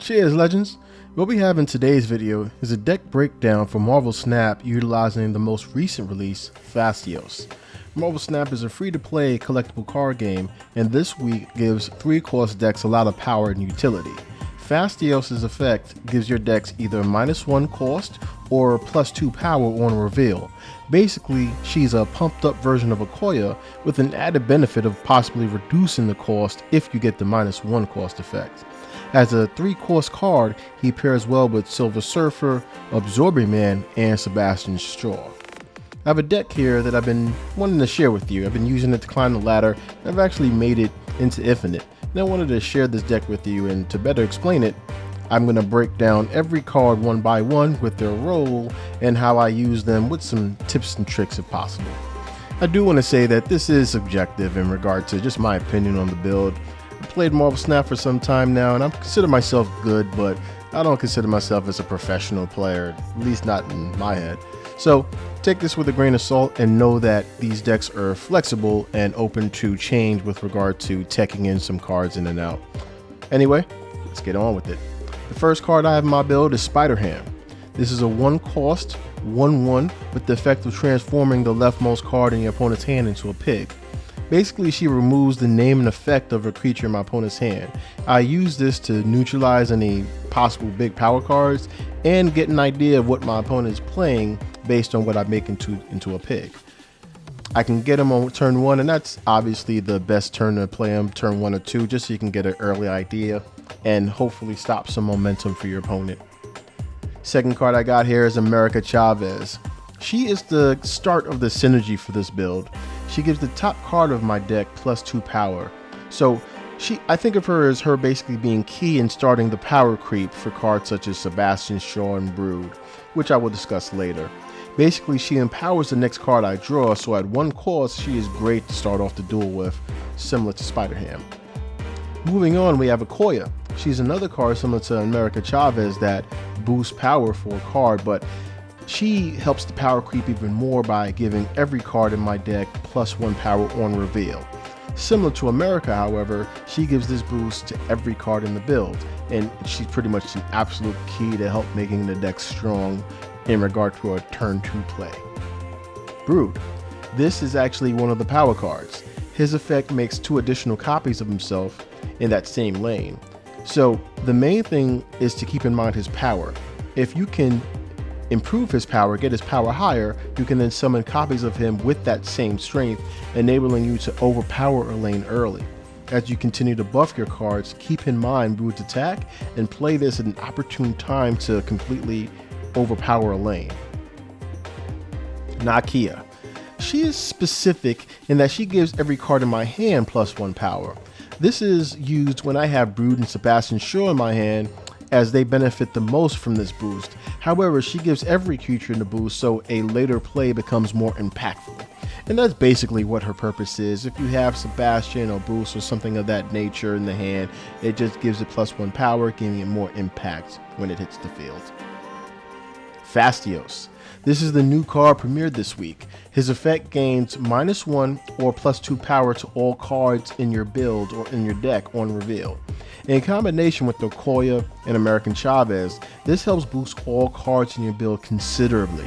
Cheers, legends! What we have in today's video is a deck breakdown for Marvel Snap utilizing the most recent release, Fastios. Marvel Snap is a free-to-play collectible card game, and this week gives 3-cost decks a lot of power and utility. Fastios' effect gives your decks either -1 cost or +2 power on reveal. Basically, she's a pumped up version of Okoye with an added benefit of possibly reducing the cost if you get the -1 cost effect. As a 3-cost card, he pairs well with Silver Surfer, Absorbing Man, and Sebastian Shaw. I have a deck here that I've been wanting to share with you. I've been using it to climb the ladder, and I've actually made it into Infinite. And I wanted to share this deck with you, and to better explain it, I'm going to break down every card one by one with their role and how I use them with some tips and tricks if possible. I do want to say that this is subjective in regard to just my opinion on the build. I played Marvel Snap for some time now, and I consider myself good, but I don't consider myself as a professional player, at least not in my head. So take this with a grain of salt and know that these decks are flexible and open to change with regard to teching in some cards in and out. Anyway, let's get on with it. The first card I have in my build is Spider-Ham. This is a 1-cost, 1/1 with the effect of transforming the leftmost card in your opponent's hand into a pig. Basically, she removes the name and effect of a creature in my opponent's hand. I use this to neutralize any possible big power cards and get an idea of what my opponent is playing based on what I make into a pig. I can get him on turn 1, and that's obviously the best turn to play him, turn 1 or 2, just so you can get an early idea and hopefully stop some momentum for your opponent. Second card I got here is America Chavez. She is the start of the synergy for this build. She gives the top card of my deck +2 power. So I think of her as basically being key in starting the power creep for cards such as Sebastian Shaw and Brood, which I will discuss later. Basically, she empowers the next card I draw, so at 1 cost, she is great to start off the duel with, similar to Spider-Ham. Moving on, we have Okoye. She's another card similar to America Chavez that boosts power for a card, but she helps the power creep even more by giving every card in my deck +1 power on reveal. Similar to America, however, she gives this boost to every card in the build, and she's pretty much the absolute key to help making the deck strong in regard to a turn 2 play. Brood. This is actually one of the power cards. His effect makes 2 additional copies of himself in that same lane. So the main thing is to keep in mind his power. If you can improve his power, get his power higher, you can then summon copies of him with that same strength, enabling you to overpower a lane early. As you continue to buff your cards, keep in mind Brood's attack and play this at an opportune time to completely overpower a lane. Nakia. She is specific in that she gives every card in my hand +1 power. This is used when I have Brood and Sebastian Shaw in my hand, as they benefit the most from this boost. However, she gives every creature in the boost, so a later play becomes more impactful. And that's basically what her purpose is. If you have Sebastian or Bruce or something of that nature in the hand, it just gives it +1 power, giving it more impact when it hits the field. Fastios. This is the new card premiered this week. His effect gains -1 or +2 power to all cards in your build or in your deck on reveal. In combination with Okoye and American Chavez, this helps boost all cards in your build considerably.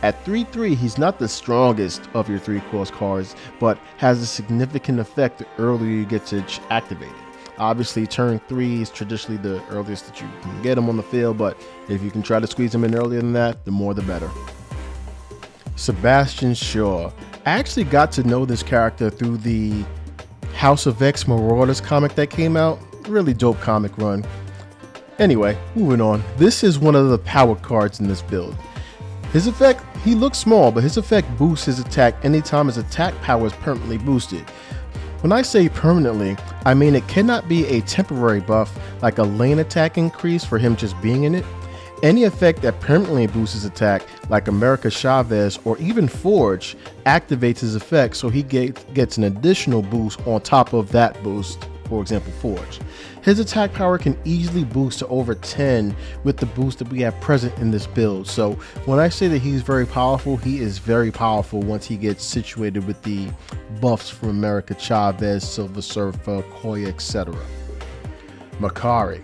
At 3/3, he's not the strongest of your 3-cost cards, but has a significant effect the earlier you get to activate it. Obviously, turn 3 is traditionally the earliest that you can get him on the field, but if you can try to squeeze him in earlier than that, the more the better. Sebastian Shaw. I actually got to know this character through the House of X Marauders comic that came out. Really dope comic run. Anyway, moving on. This is one of the power cards in this build. His effect, he looks small, but his effect boosts his attack anytime his attack power is permanently boosted. When I say permanently, I mean it cannot be a temporary buff like a lane attack increase for him just being in it. Any effect that permanently boosts his attack, like America Chavez or even Forge, activates his effect, so he gets an additional boost on top of that boost, for example Forge. His attack power can easily boost to over 10 with the boost that we have present in this build. So when I say that he's very powerful, he is very powerful once he gets situated with the buffs from America Chavez, Silver Surfer, Okoye, etc. Makari.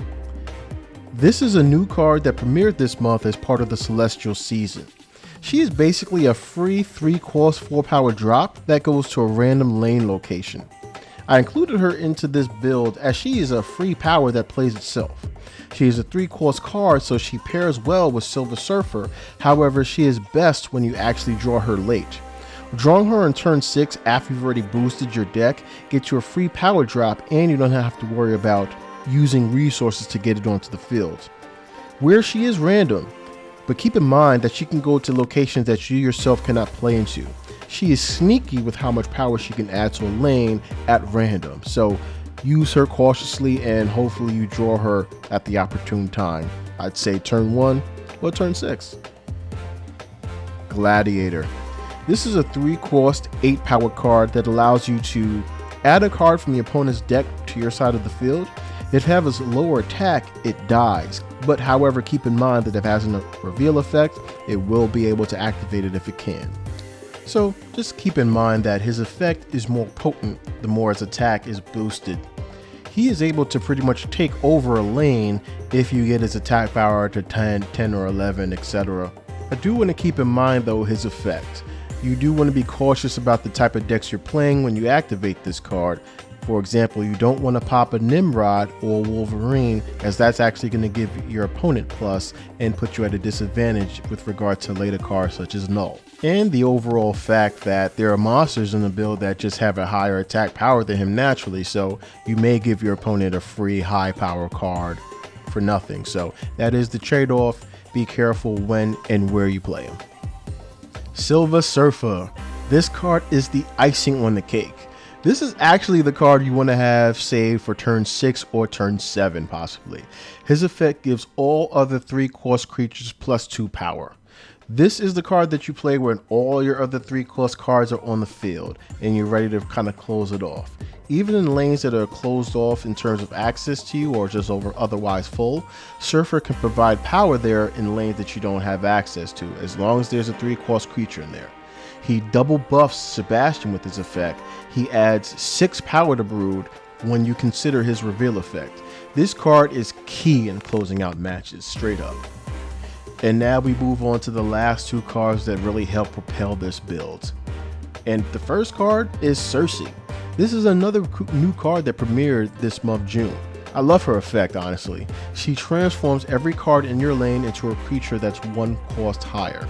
This is a new card that premiered this month as part of the Celestial season. She is basically a free 3-cost 4-power drop that goes to a random lane location. I included her into this build as she is a free power that plays itself. She is a 3-cost card, so she pairs well with Silver Surfer. However, she is best when you actually draw her late. Drawing her in turn 6 after you've already boosted your deck gets you a free power drop, and you don't have to worry about using resources to get it onto the field. Where she is random, but keep in mind that she can go to locations that you yourself cannot play into. She is sneaky with how much power she can add to a lane at random, so use her cautiously and hopefully you draw her at the opportune time. I'd say turn 1 or turn 6. Gladiator. This is a 3-cost 8-power card that allows you to add a card from the opponent's deck to your side of the field. If it has a lower attack, it dies, but however, keep in mind that if it has a reveal effect, it will be able to activate it if it can. So just keep in mind that his effect is more potent the more his attack is boosted. He is able to pretty much take over a lane if you get his attack power to 10 or 11, etc. I do want to keep in mind though his effect. You do want to be cautious about the type of decks you're playing when you activate this card. For example, you don't want to pop a Nimrod or Wolverine, as that's actually going to give your opponent plus and put you at a disadvantage with regard to later cards such as Null. And the overall fact that there are monsters in the build that just have a higher attack power than him naturally, so you may give your opponent a free high power card for nothing. So that is the trade-off. Be careful when and where you play him. Silver Surfer. This card is the icing on the cake. This is actually the card you want to have saved for turn 6 or turn 7 possibly. His effect gives all other 3-cost creatures plus 2 power. This is the card that you play when all your other 3-cost cards are on the field and you're ready to kind of close it off. Even in lanes that are closed off in terms of access to you or just otherwise full, Surfer can provide power there in lanes that you don't have access to, as long as there's a 3-cost creature in there. He double buffs Sebastian with his effect. He adds 6 power to Brood when you consider his reveal effect. This card is key in closing out matches, straight up. And now we move on to the last 2 cards that really help propel this build. And the first card is Circe. This is another new card that premiered this month, June. I love her effect, honestly. She transforms every card in your lane into a creature that's 1 cost higher.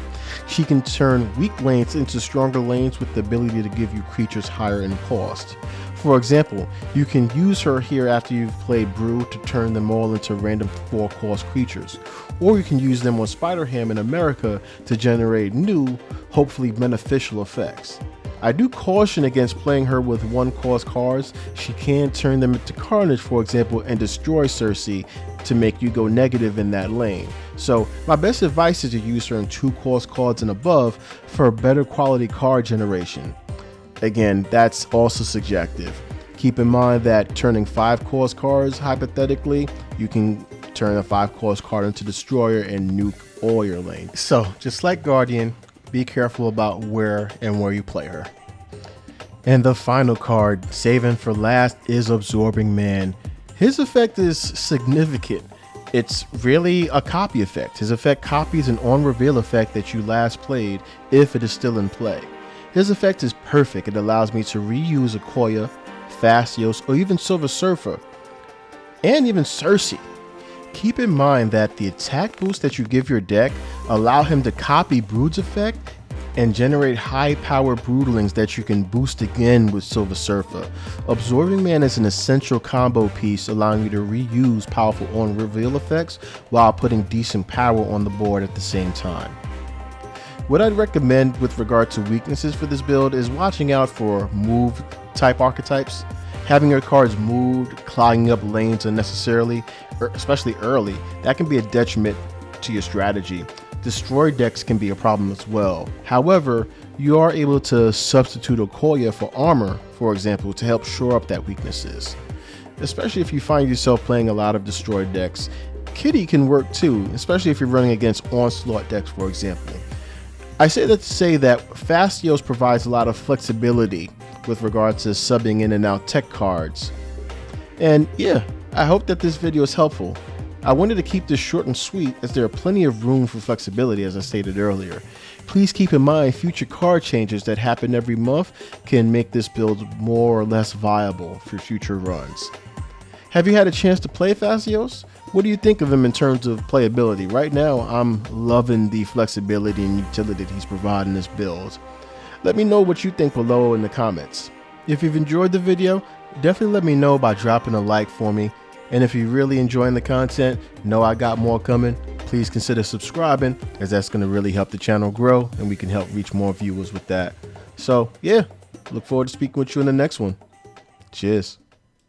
She can turn weak lanes into stronger lanes with the ability to give you creatures higher in cost. For example, you can use her here after you've played Brood to turn them all into random 4-cost creatures. Or you can use them on Spider-Ham in America to generate new, hopefully beneficial effects. I do caution against playing her with 1-cost cards. She can turn them into Carnage, for example, and destroy Circe to make you go negative in that lane. So my best advice is to use her in 2-cost cards and above for better quality card generation. Again, that's also subjective. Keep in mind that turning 5-cost cards, hypothetically, you can turn a 5-cost card into Destroyer and nuke all your lanes. So just like Guardian, be careful about where you play her. And the final card, saving for last, is Absorbing Man. His effect is significant. It's really a copy effect. His effect copies an on-reveal effect that you last played if it is still in play. His effect is perfect. It allows me to reuse Okoye, Phastos, or even Silver Surfer, and even Circe. Keep in mind that the attack boost that you give your deck allow him to copy Brood's effect and generate high-power Broodlings that you can boost again with Silver Surfer. Absorbing Man is an essential combo piece, allowing you to reuse powerful on-reveal effects while putting decent power on the board at the same time. What I'd recommend with regard to weaknesses for this build is watching out for move-type archetypes. Having your cards moved, clogging up lanes unnecessarily, especially early, that can be a detriment to your strategy. Destroy decks can be a problem as well. However, you are able to substitute Okoye for armor, for example, to help shore up that weaknesses. Especially if you find yourself playing a lot of destroyed decks, Kitty can work too, especially if you're running against onslaught decks, for example. I say that to say that Phastos provides a lot of flexibility with regards to subbing in and out tech cards. And yeah, I hope that this video is helpful. I wanted to keep this short and sweet as there are plenty of room for flexibility, as I stated earlier. Please keep in mind future card changes that happen every month can make this build more or less viable for future runs. Have you had a chance to play Thassios? What do you think of him in terms of playability? Right now, I'm loving the flexibility and utility that he's providing this build. Let me know what you think below in the comments. If you've enjoyed the video, definitely let me know by dropping a like for me. And if you're really enjoying the content, know I got more coming, please consider subscribing, as that's going to really help the channel grow and we can help reach more viewers with that. So yeah, look forward to speaking with you in the next one. Cheers.